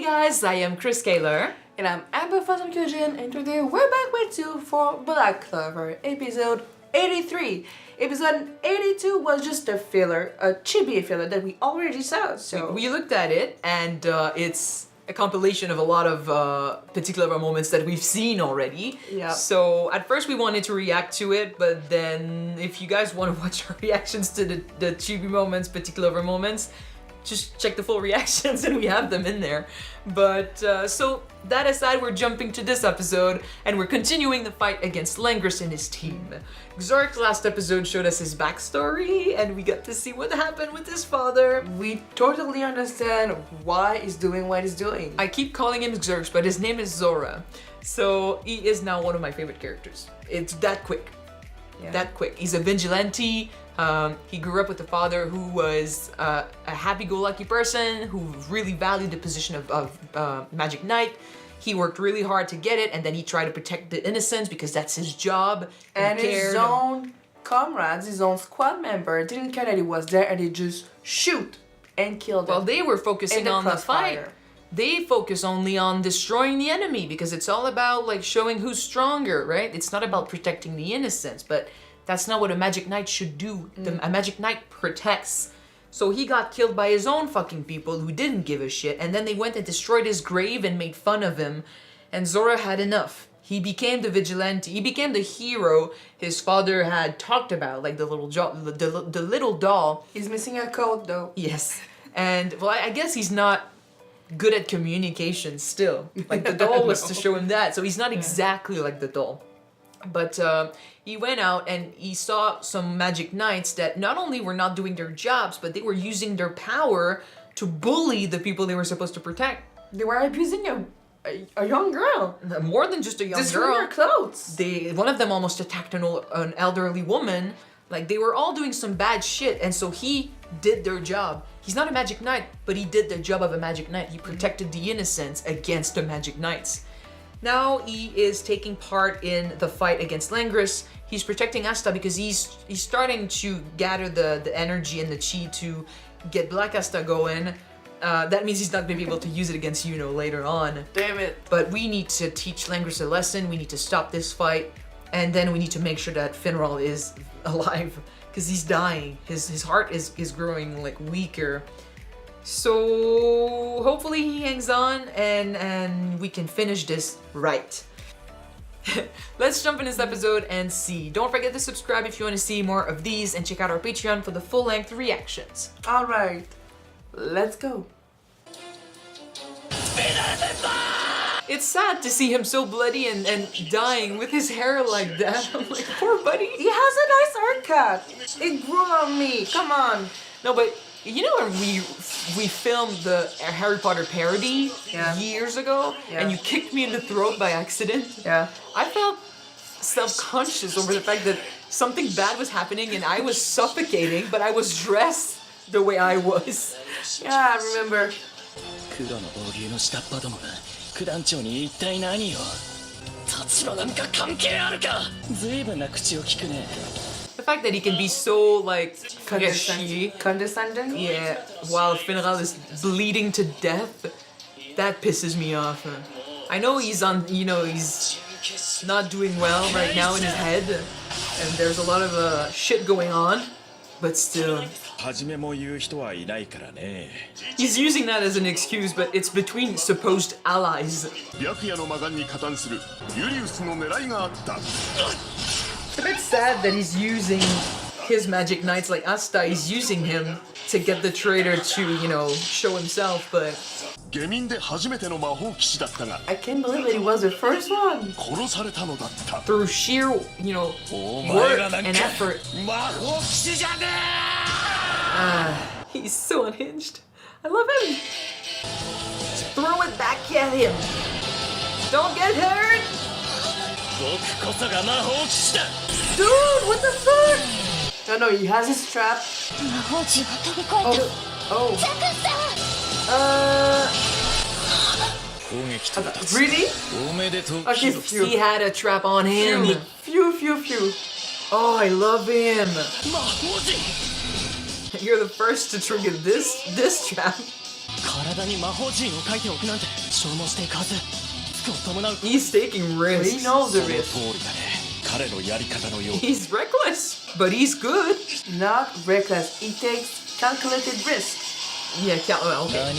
guys, I am Chris Kaler. And I'm Amber from Kyuujin, and today we're back with you for Black Clover, episode 83. Episode 82 was just a filler, a chibi filler that we already saw, so... We looked at it, and it's a compilation of a lot of particular moments that we've seen already. Yeah. So at first we wanted to react to it, but then if you guys want to watch our reactions to the chibi moments, particular moments, just check the full reactions and we have them in there. But so that aside, we're jumping to this episode and we're continuing the fight against Langris and his team. Xark's last episode showed us his backstory and we got to see what happened with his father. We totally understand why he's doing what he's doing. I keep calling him Xark, but his name is Zora. So he is now one of my favorite characters. It's that quick. Yeah. That quick. He's a vigilante. He grew up with a father who was a happy-go-lucky person who really valued the position of Magic Knight. He worked really hard to get it, and then he tried to protect the innocents because that's his job. And his own comrades, his own squad member, didn't care that he was there, and they just shoot and kill them. Well, they were focusing on the fight. They focus only on destroying the enemy because it's all about like showing who's stronger, right? It's not about protecting the innocents, but that's not what a Magic Knight should do. A Magic Knight protects. So he got killed by his own fucking people who didn't give a shit, and then they went and destroyed his grave and made fun of him, and Zora had enough. He became the vigilante. He became the hero his father had talked about, like the little doll. He's missing a coat though. Yes. And well, I guess he's not good at communication still. Like the doll was to show him that, so he's not exactly like the doll. But he went out and he saw some Magic Knights that not only were not doing their jobs, but they were using their power to bully the people they were supposed to protect. They were abusing a young girl. More than just a young girl. Destroying her clothes. One of them almost attacked an elderly woman. Like they were all doing some bad shit, and so he did their job. He's not a Magic Knight, but he did the job of a Magic Knight. He protected the innocents against the Magic Knights. Now he is taking part in the fight against Langris. He's protecting Asta because he's starting to gather the energy and the chi to get Black Asta going. That means he's not going to be able to use it against Yuno later on. Damn it. But we need to teach Langris a lesson. We need to stop this fight. And then we need to make sure that Finral is alive because he's dying. His heart is growing like weaker. So hopefully he hangs on and we can finish this right. Let's jump in this episode and see. Don't forget to subscribe if you want to see more of these and check out our Patreon for the full-length reactions. Alright, let's go. It's sad to see him so bloody and dying with his hair like that. I'm like, poor buddy. He has a nice haircut. It grew on me, come on. No, but you know when we filmed the Harry Potter parody years ago and you kicked me in the throat by accident? Yeah. I felt self-conscious over the fact that something bad was happening and I was suffocating, but I was dressed the way I was. Yeah, I remember. The fact that he can be so like Condescending? yeah, while Finral is bleeding to death, that pisses me off. I know he's he's not doing well right now in his head, and there's a lot of shit going on, but still. He's using that as an excuse, but it's between supposed allies. It's a bit sad that he's using his Magic Knights like Asta. He's using him to get the traitor to, show himself, but... I can't believe that he was the first one. Through sheer, work and effort. He's so unhinged. I love him. Throw it back at him. Don't get hurt. Dude, what the fuck? No, he has his trap. Really? Okay, phew. He had a trap on him. Phew. Oh, I love him. You're the first to trigger this trap. He's taking risks. He knows the risk. He's reckless, but he's good. Not reckless. He takes calculated risk. Yeah, well, okay.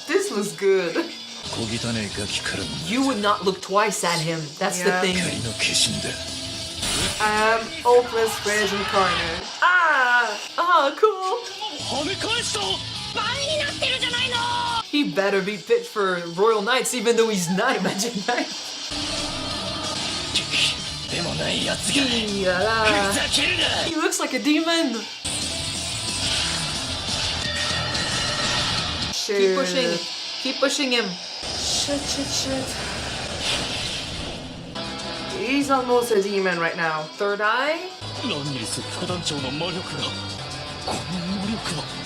This was good. You would not look twice at him. That's the thing. I am hopeless rage incarnate. Cool. He better be fit for Royal Knights, even though he's not a Magic Knight. He looks like a demon. Shit. Keep pushing. Keep pushing him. Shit. He's almost a demon right now. Third eye.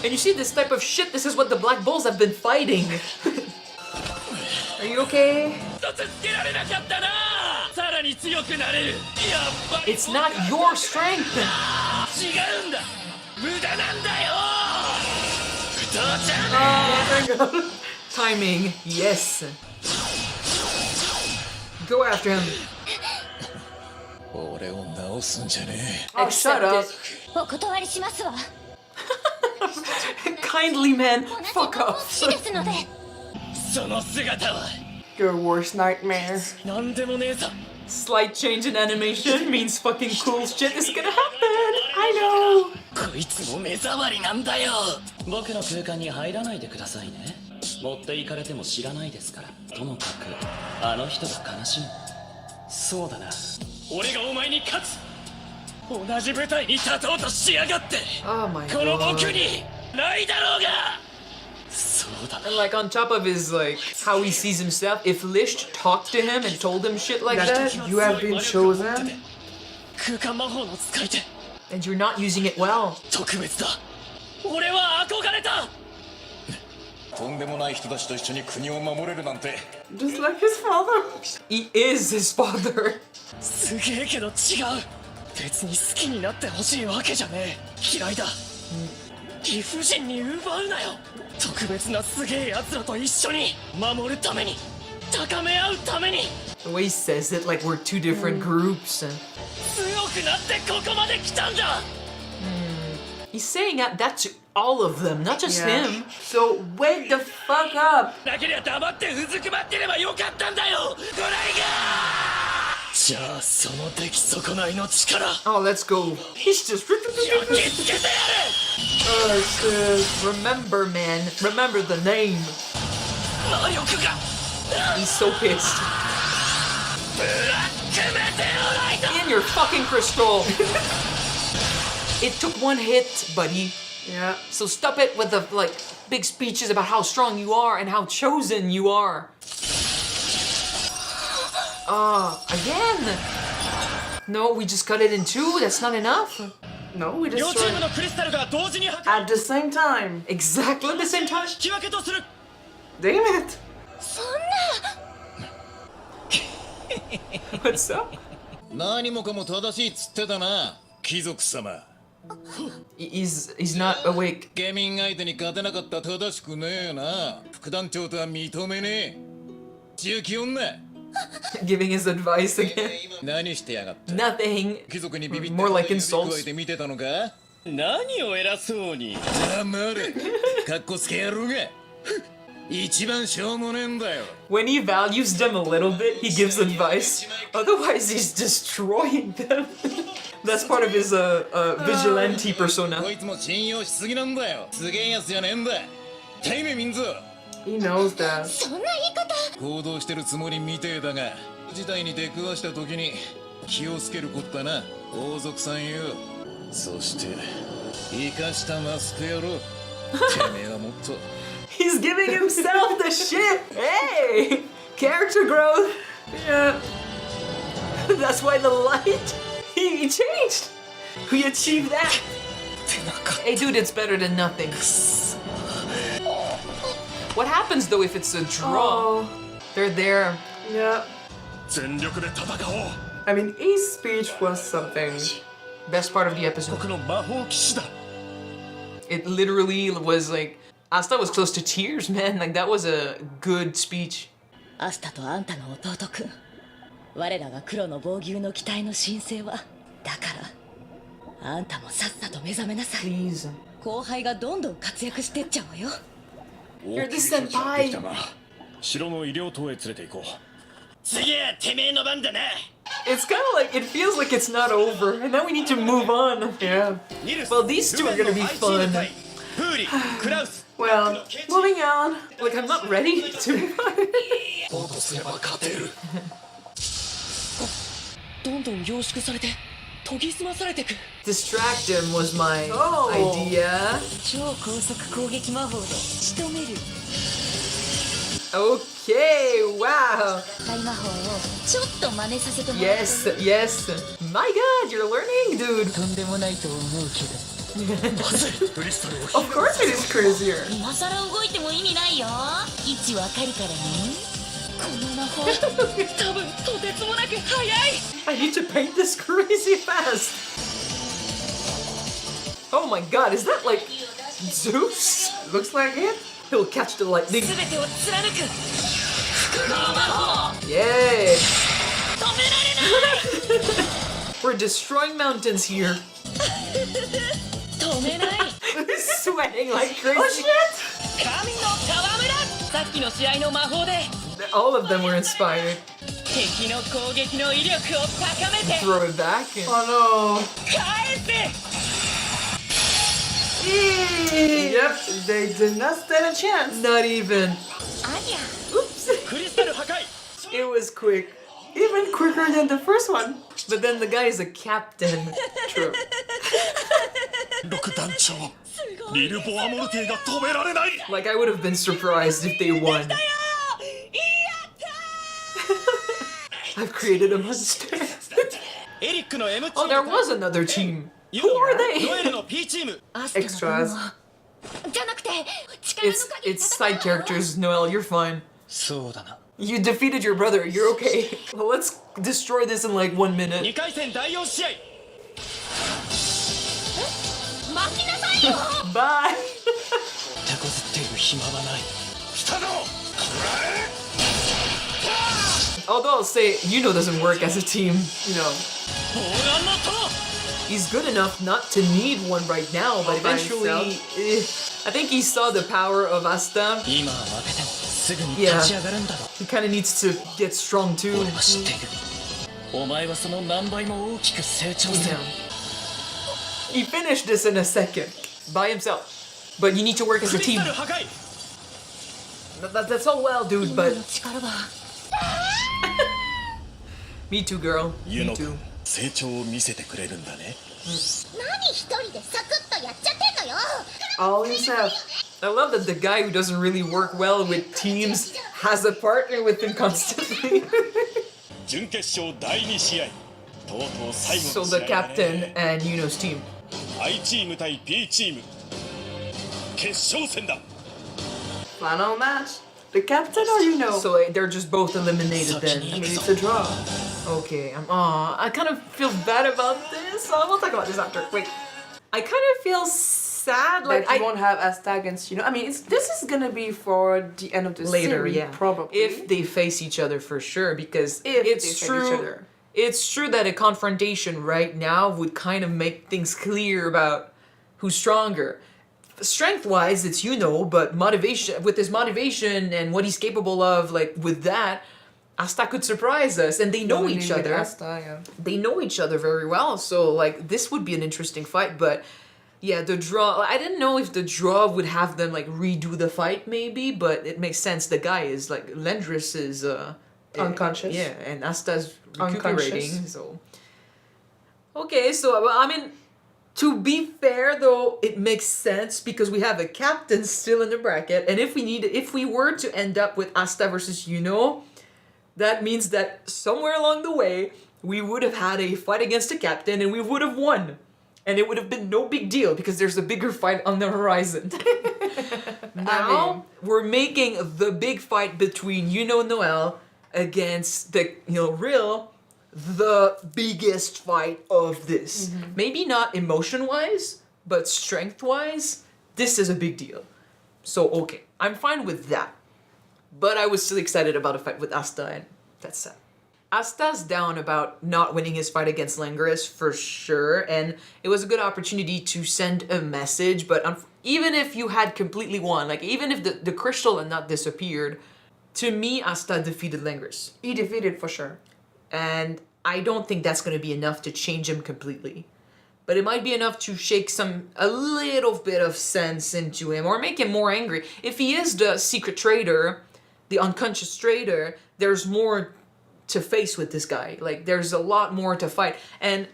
And you see this type of shit, this is what the Black Bulls have been fighting. Are you okay? It's not your strength. Timing, yes. Go after him. Oh, shut up. Kindly, man. Fuck off. Your worst nightmare. Slight change in animation means fucking cool shit is gonna happen. I know. Oh my god. And like on top of his like how he sees himself, if Lisht talked to him and told him shit like that, You have been chosen. and you're not using it well. Just like his father. He is his father. The way he says it, like we're two different groups. He's saying that to all of them, not just him. So wake the fuck up. Oh, let's go. He's just. Oh shit. Remember, man. Remember the name. He's so pissed. In your fucking crystal. It took one hit, buddy. Yeah. So stop it with the like big speeches about how strong you are and how chosen you are. Again. No, we just cut it in two. That's not enough. No, we just at the same time. Exactly at the same time. Damn it. What's up? He's not awake. Giving his advice again. Nothing. More like insults. When he values them a little bit, he gives advice. Otherwise, he's destroying them. That's part of his vigilante persona. He knows that. He's giving himself the shit. Hey, character growth. Yeah. That's why the light. He changed. We achieved that. Hey, dude, it's better than nothing. What happens though if it's a draw? Oh. They're there. Yeah. I mean, his speech was something. Best part of the episode. It literally was like, Asta was close to tears, man. Like, that was a good speech. アスタとあんたの弟くん我らが黒の防御の機体の新星はだからあんたもさっさと目覚めなさい Please. 後輩がどんどん活躍してっちゃうわよ You're the senpai. 城の医療棟へ連れて行こう次はてめえの番だな It's kind of like, it feels like it's not over, and now we need to move on. Yeah. Well, these two are gonna be fun. フーリクラウス Well, moving on. Like, I'm not ready to move on. とすれば勝てるどんどん凝縮されて研ぎ澄まされてく Distract him was my Oh. idea. 超高速攻撃魔法で仕留める Okay, wow. 大魔法をちょっと真似させてもらった Yes, yes. My god, you're learning, dude. とんでもないと思うけど Of course it is crazier. 今さら動いても意味ないよ位置わかるからねこの魔法多分とてつもなく速い I need to paint this crazy fast. Oh my god, is that like Zeus? Looks like it. He'll catch the lightning. 全てを貫く複合魔法 Yay! 止められない We're destroying mountains here. 止めない Sweating like crazy. Oh shit! 神の戯れさっきの試合の魔法で All of them were inspired. 敵の攻撃の威力を高めて Throw it back. And... Oh no. 返せ Yep, they did not stand a chance. Not even. ありゃ Oops. クリスタル破壊 It was quick. Even quicker than the first one. But then the guy is a captain. True. 六団長リルボアモルティが止められない Like, I would have been surprised if they won. やった I've created a monster. エリックの M チー Oh, ム there was another team. Who are ノエ they? ルの P チーム Extras. じゃなくて力の It's 限り it's side characters, Noel, you're fine. そうだな You defeated your brother, you're okay. Well, let's destroy this in like 1 minute. 2回戦第4試合巻きなさいよ Bye! 手こずっている暇はない来たぞ Although I'll say, Yuno doesn't work as a team. No. ボーランの塔 He's good enough not to need one right now, but All by eventually, himself. I think he saw the power of Asta. 今は負けてもすぐに Yeah. 立ち上がるんだろ He kind of needs to get strong too. 俺は知っているお前はその何倍も大きく成長する He finished this in a second by himself. But you need to work as ク a リス team. タル破壊 That's all well, dude, 今 but の力は me too, girl. ユ Me ノ too. 君成長を見せてくれるんだね何一人でサクッとやっちゃってんのよ All himself. I love that the guy who doesn't really work well with teams has a partner with him constantly. 準決勝第2試合とうとう最後 So の the 試合だ captain ね and Yuno's team. I チーム対 P チーム決勝戦だ Final match. The captain or you know? So like, they're just both eliminated then. I mean, it's a draw. Okay, I kind of feel bad about this. We'll talk about this after. Wait. I kind of feel sad. Like, Like, you won't have Asta against, I mean, this is gonna be for the end of the later, series, yeah. probably. If they face each other for sure, because If it's they face true. each other. It's true that a confrontation right now would kind of make things clear about who's stronger. Strength-wise, it's but motivation, with his motivation and what he's capable of, like with that, Asta could surprise us, and they know Knowing each with other. Asta, yeah. They know each other very well, so like this would be an interesting fight. But yeah, the draw. I didn't know if the draw would have them like redo the fight, maybe, but it makes sense. The guy is like Langris is Unconscious. yeah, and Asta's Unconscious. recuperating. So okay, so I mean. To be fair, though, it makes sense because we have a captain still in the bracket, and if we were to end up with Asta versus that means that somewhere along the way we would have had a fight against a captain and we would have won, and it would have been no big deal because there's a bigger fight on the horizon. Now we're making the big fight between Noel against the the biggest fight of this. Maybe not emotion-wise, but strength-wise, this is a big deal. So, okay, I'm fine with that. But I was still excited about a fight with Asta, and that's sad. Asta's down about not winning his fight against Langris for sure, and it was a good opportunity to send a message, but even if you had completely won, like even if the crystal had not disappeared, to me, Asta defeated Langris. He defeated for sure. And I don't think that's going to be enough to change him completely. But it might be enough to shake a little bit of sense into him or make him more angry. If he is the secret traitor, the unconscious traitor, there's more to face with this guy. Like, there's a lot more to fight. And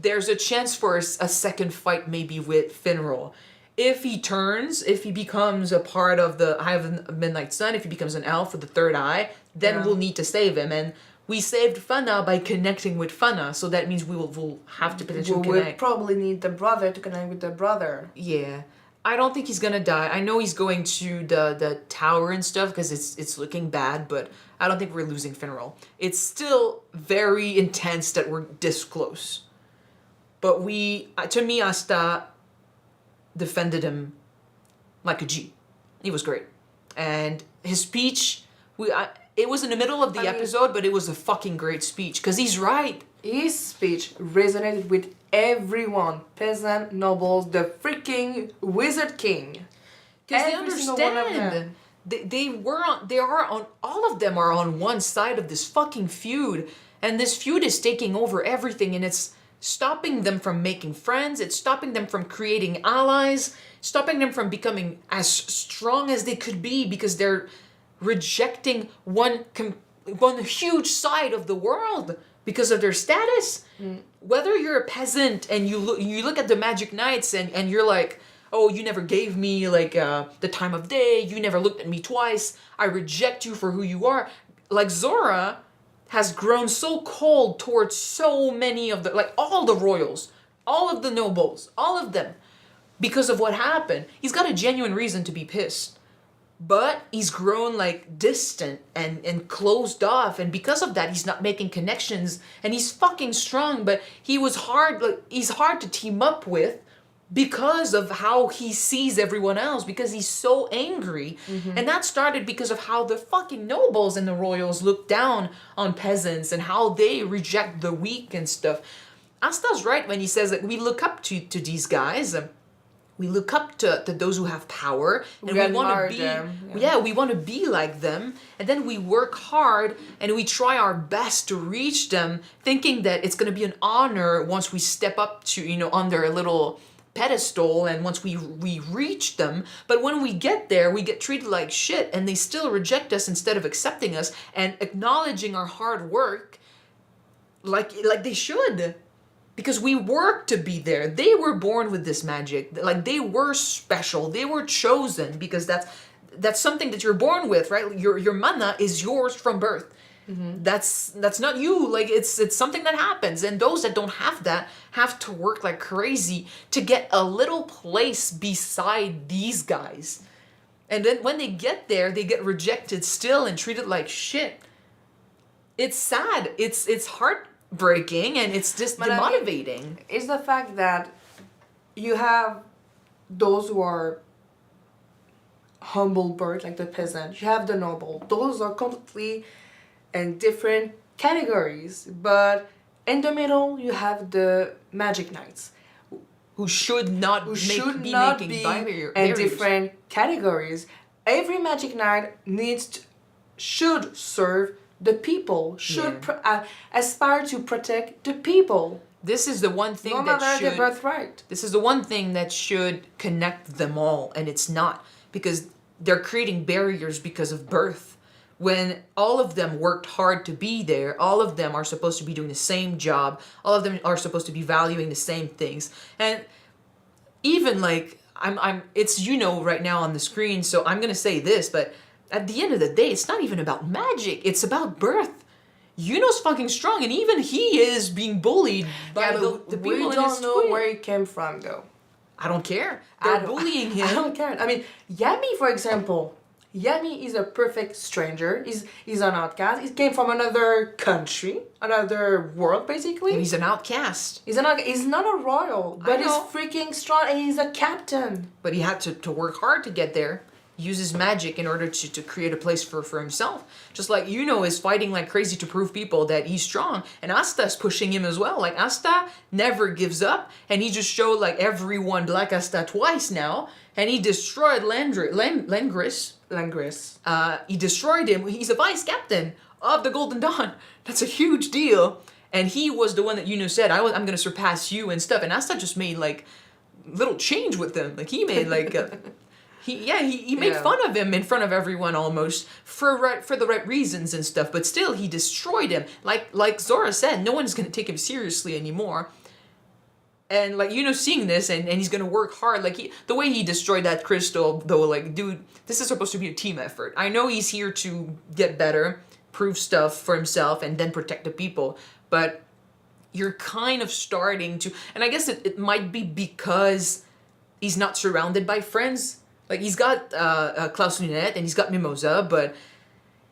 there's a chance for a second fight maybe with Finral. If he becomes a part of the Eye of the Midnight Sun, if he becomes an elf with the third eye, then we'll need to save him. And we saved Fana by connecting with Fana, so that means we'll have to potentially connect. We'll probably need the brother to connect with the brother. Yeah. I don't think he's gonna die. I know he's going to the tower and stuff because it's looking bad, but I don't think we're losing Finral. It's still very intense that we're this close. But to me, Asta defended him like a G. He was great. And his speech, it was in the middle of the episode, but it was a fucking great speech because he's right. His speech resonated with everyone. Peasant, nobles, the freaking Wizard King. Because they understand. All of them are on one side of this fucking feud. And this feud is taking over everything, and it's stopping them from making friends. It's stopping them from creating allies. Stopping them from becoming as strong as they could be because they're rejecting one huge side of the world because of their status. Whether you're a peasant and you look at the Magic Knights and you're like, oh, you never gave me like the time of day, you never looked at me twice, I reject you for who you are. Like Zora has grown so cold towards so many of all the royals, all of the nobles, all of them, because of what happened. He's got a genuine reason to be pissed. But he's grown distant and closed off, and because of that he's not making connections, and he's fucking strong, but he's hard to team up with because of how he sees everyone else, because he's so angry. And that started because of how the fucking nobles and the royals look down on peasants and how they reject the weak and stuff. Asta's right when he says that we look up to these guys. We look up to those who have power, and we want to be them. Yeah, we want to be like them, and then we work hard and we try our best to reach them, thinking that it's going to be an honor once we step up to on their little pedestal and once we reach them. But when we get there, we get treated like shit, and they still reject us instead of accepting us and acknowledging our hard work like they should. Because we worked to be there. They were born with this magic. They were special. They were chosen because that's something that you're born with, right? Your mana is yours from birth. That's not you. It's something that happens. And those that don't have that have to work like crazy to get a little place beside these guys. And then when they get there, they get rejected still and treated like shit. It's sad. It's heartbreaking, and it's just demotivating. It's the fact that you have those who are humble bird, like the peasant. You have the noble. Those are completely in different categories. But in the middle, you have the Magic Knights, who should not be making barriers. In different categories. Every Magic Knight should serve the people, should aspire to protect the people. This is the one thing their birthright. This is the one thing that should connect them all, and it's not, because they're creating barriers because of birth. When all of them worked hard to be there, all of them are supposed to be doing the same job, all of them are supposed to be valuing the same things. And even it's right now on the screen, so I'm gonna say this, but at the end of the day, it's not even about magic. It's about birth. Yuno's fucking strong, and even he is being bullied by the people in his We don't know where he came from, though. I don't care. They're bullying him. I don't care. I mean, Yami, for example, Yami is a perfect stranger. He's an outcast. He came from another country, another world, basically. And he's an outcast. He's not a royal, but he's know. freaking strong, and he's a captain. But he had to work hard to get there. Use his magic in order to create a place for himself. Just like Yuno is fighting like crazy to prove people that he's strong. And Asta's pushing him as well. Like Asta never gives up. And he just showed like everyone Black Asta twice now. And he destroyed Langris. He destroyed him. He's a vice captain of the Golden Dawn. That's a huge deal. And he was the one that Yuno said, I'm going to surpass you and stuff. And Asta just made like little change with them. Like he made like... He made fun of him in front of everyone almost for the right reasons and stuff, but still he destroyed him. Like Zora said, no one's gonna take him seriously anymore. And like seeing this and he's gonna work hard. Like the way he destroyed that crystal though, like dude, this is supposed to be a team effort. I know he's here to get better, prove stuff for himself, and then protect the people, but you're kind of starting to, and I guess it might be because he's not surrounded by friends. Like, he's got Klaus Lunette and he's got Mimosa, but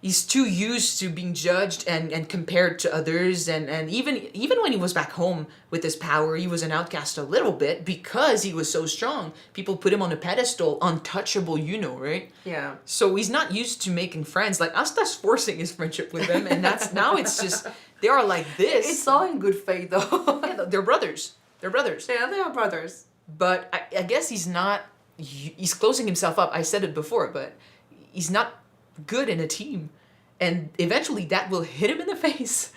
he's too used to being judged and compared to others. And even when he was back home with his power, he was an outcast a little bit because he was so strong. People put him on a pedestal, untouchable, right? Yeah. So he's not used to making friends. Like, Asta's forcing his friendship with them, and now it's just, they are like this. It's all in good faith, though. Yeah, they're brothers. They're brothers. Yeah, they are brothers. But I guess he's closing himself up. I said it before, but he's not good in a team. And eventually that will hit him in the face,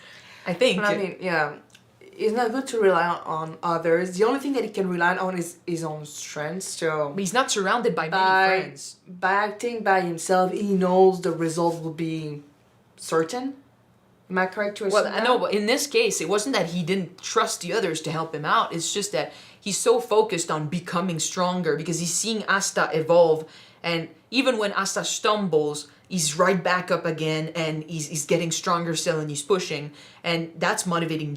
I think. But I mean, yeah, it's not good to rely on others. The only thing that he can rely on is his own strength. So But he's not surrounded by many friends. By acting by himself, he knows the result will be certain. Am I correct to assume Well, I know, but in this case, it wasn't that he didn't trust the others to help him out. It's just that he's so focused on becoming stronger because he's seeing Asta evolve. And even when Asta stumbles, he's right back up again and he's getting stronger still and he's pushing. And that's motivating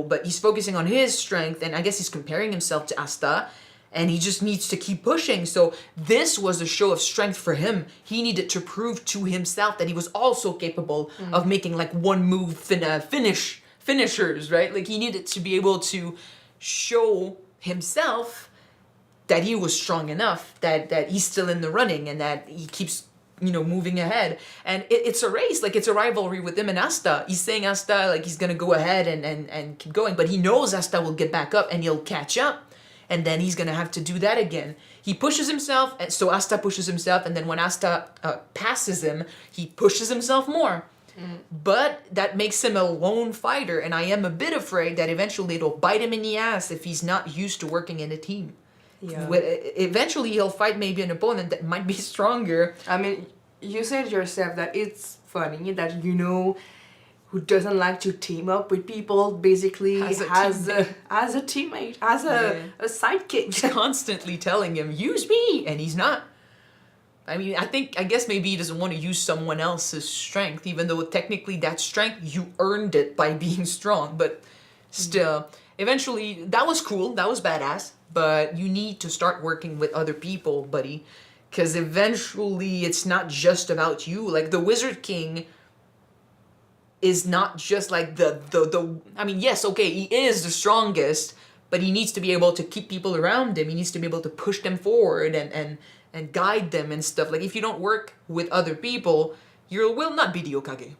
but he's focusing on his strength. And I guess he's comparing himself to Asta. And he just needs to keep pushing. So this was a show of strength for him. He needed to prove to himself that he was also capable of making like one move finishers, right? Like he needed to be able to show himself that he was strong enough, that he's still in the running and that he keeps, moving ahead. And it's a race, like it's a rivalry with him and Asta. He's saying Asta, like he's gonna go ahead and keep going, but he knows Asta will get back up and he'll catch up. And then he's going to have to do that again. He pushes himself, and so Asta pushes himself, and then when Asta passes him, he pushes himself more. But that makes him a lone fighter, and I am a bit afraid that eventually it'll bite him in the ass if he's not used to working in a team. Yeah. Eventually he'll fight maybe an opponent that might be stronger. I mean, you said yourself that it's funny that who doesn't like to team up with people basically has a teammate, has a sidekick. Constantly telling him, use me, and he's not. I mean, I guess maybe he doesn't want to use someone else's strength, even though technically that strength, you earned it by being strong, but still, eventually, that was cool, that was badass, but you need to start working with other people, buddy, because eventually it's not just about you. Like, the Wizard King is not just like I mean, yes, okay, he is the strongest, but he needs to be able to keep people around him. He needs to be able to push them forward and guide them and stuff. Like, if you don't work with other people, you will not be the Okage.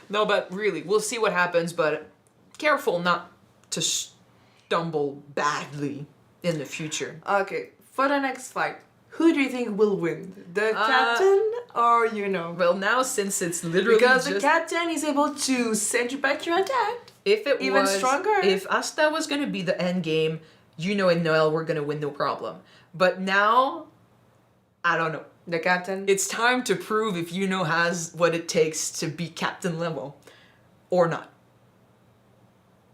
No, but really, we'll see what happens, but careful not to stumble badly in the future. Okay, for the next fight, who do you think will win? The captain or Well, now since it's literally because the captain is able to send you back your attack. If it even was stronger. If Asta was gonna be the end game, and Noel were gonna win no problem. But now, I don't know. The captain. It's time to prove if has what it takes to be captain level, or not.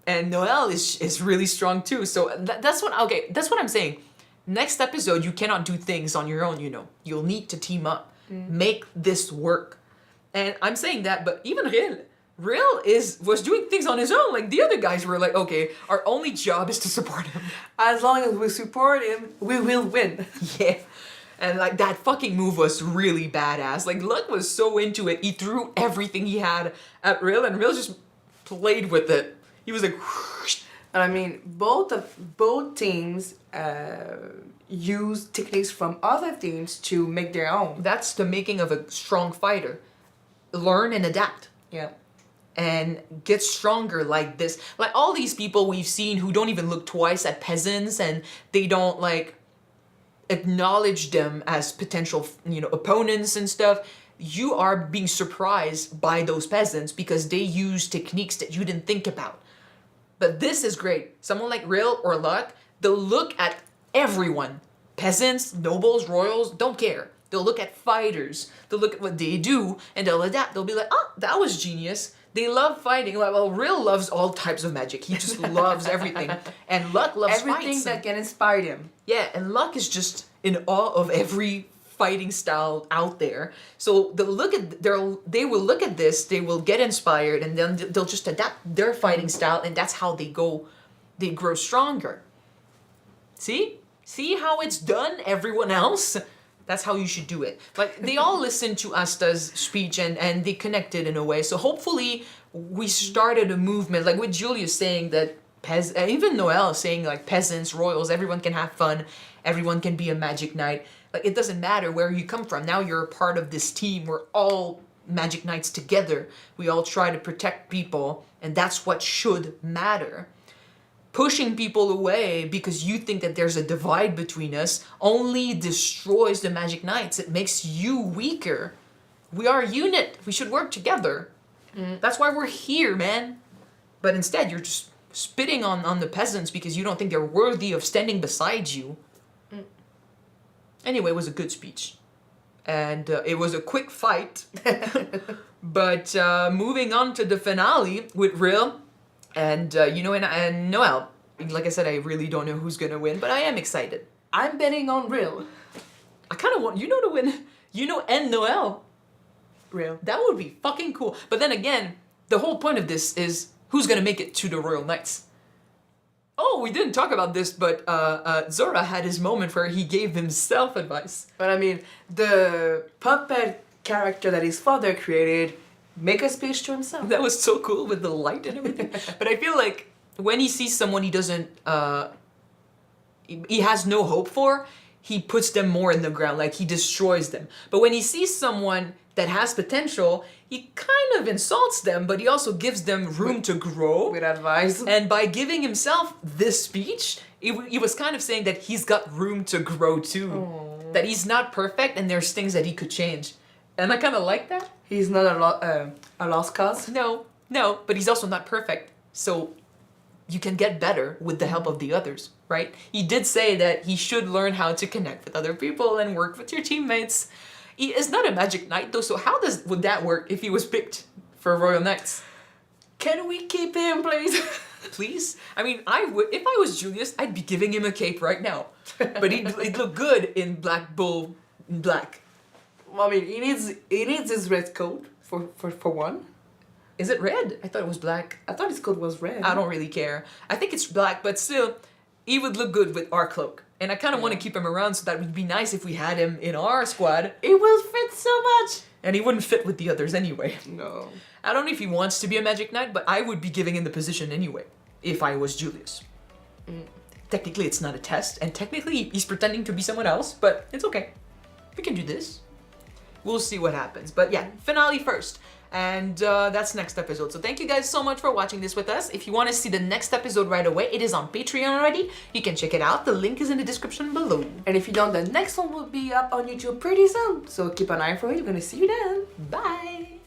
And Noel is really strong too. So that's what I'm saying. Next episode, you cannot do things on your own, You'll need to team up. Make this work. And I'm saying that, but even Real was doing things on his own. Like, the other guys were like, okay, our only job is to support him. As long as we support him, we will win. Yeah. And like that fucking move was really badass. Like Luck was so into it, he threw everything he had at Real, and Real just played with it. He was like, whoosh. And I mean, both teams use techniques from other teams to make their own. That's the making of a strong fighter. Learn and adapt. Yeah. And get stronger like this. Like all these people we've seen who don't even look twice at peasants, and they don't like acknowledge them as potential, opponents and stuff. You are being surprised by those peasants because they use techniques that you didn't think about. But this is great. Someone like Real or Luck, they'll look at everyone. Peasants, nobles, royals, don't care. They'll look at fighters. They'll look at what they do and they'll adapt. They'll be like, oh, that was genius. They love fighting. Well, Real loves all types of magic. He just loves everything. And Luck loves everything fights. that can inspire him. Yeah, and Luck is just in awe of every fighting style out there. So they will look at this, they will get inspired, and then they'll just adapt their fighting style, and that's how they grow stronger. See how it's done, everyone else? That's how you should do it. Like they all listened to Asta's speech and they connected in a way. So hopefully we started a movement, like with Julius saying that even Noelle saying like peasants, royals, everyone can have fun, everyone can be a magic knight. Like it doesn't matter where you come from. Now you're a part of this team. We're all magic knights together. We all try to protect people, and that's what should matter. Pushing people away because you think that there's a divide between us only destroys the magic knights. It makes you weaker. We are a unit. We should work together. That's why we're here, man. But instead, you're just spitting on the peasants because you don't think they're worthy of standing beside you. Anyway, it was a good speech. And it was a quick fight. But moving on to the finale with Real and Noelle. Like I said, I really don't know who's going to win, but I am excited. I'm betting on Real. I kind of want to win. And Noelle. Real. That would be fucking cool. But then again, the whole point of this is who's going to make it to the Royal Knights. Oh, we didn't talk about this, but Zora had his moment where he gave himself advice. But I mean, the puppet character that his father created make a speech to himself. That was so cool with the light and everything. But I feel like when he sees someone he doesn't, he has no hope for, he puts them more in the ground, like he destroys them. But when he sees someone that has potential, he kind of insults them, but he also gives them room to grow. With advice. And by giving himself this speech, he was kind of saying that he's got room to grow too. Aww. That he's not perfect and there's things that he could change. And I kind of like that. He's not a lost cause? No, but he's also not perfect. So you can get better with the help of the others, right? He did say that he should learn how to connect with other people and work with your teammates. He is not a magic knight though, so how would that work if he was picked for Royal Knights? Can we keep him, please? Please? I mean, I would. If I was Julius, I'd be giving him a cape right now. But he'd look good in black bull black. Well, I mean, he needs his red coat for one. Is it red? I thought it was black. I thought his coat was red. I don't really care. I think it's black, but still, he would look good with our cloak. And I kind of want to keep him around, so that would be nice if we had him in our squad. It will fit so much. And he wouldn't fit with the others anyway. No. I don't know if he wants to be a magic knight, but I would be giving him the position anyway, if I was Julius. Technically, it's not a test, and technically, he's pretending to be someone else, but it's okay. We can do this. We'll see what happens. But yeah, finale first. And that's next episode. So thank you guys so much for watching this with us. If you want to see the next episode right away, it is on Patreon already. You can check it out. The link is in the description below. And if you don't, the next one will be up on YouTube pretty soon. So keep an eye for it. We're going to see you then. Bye.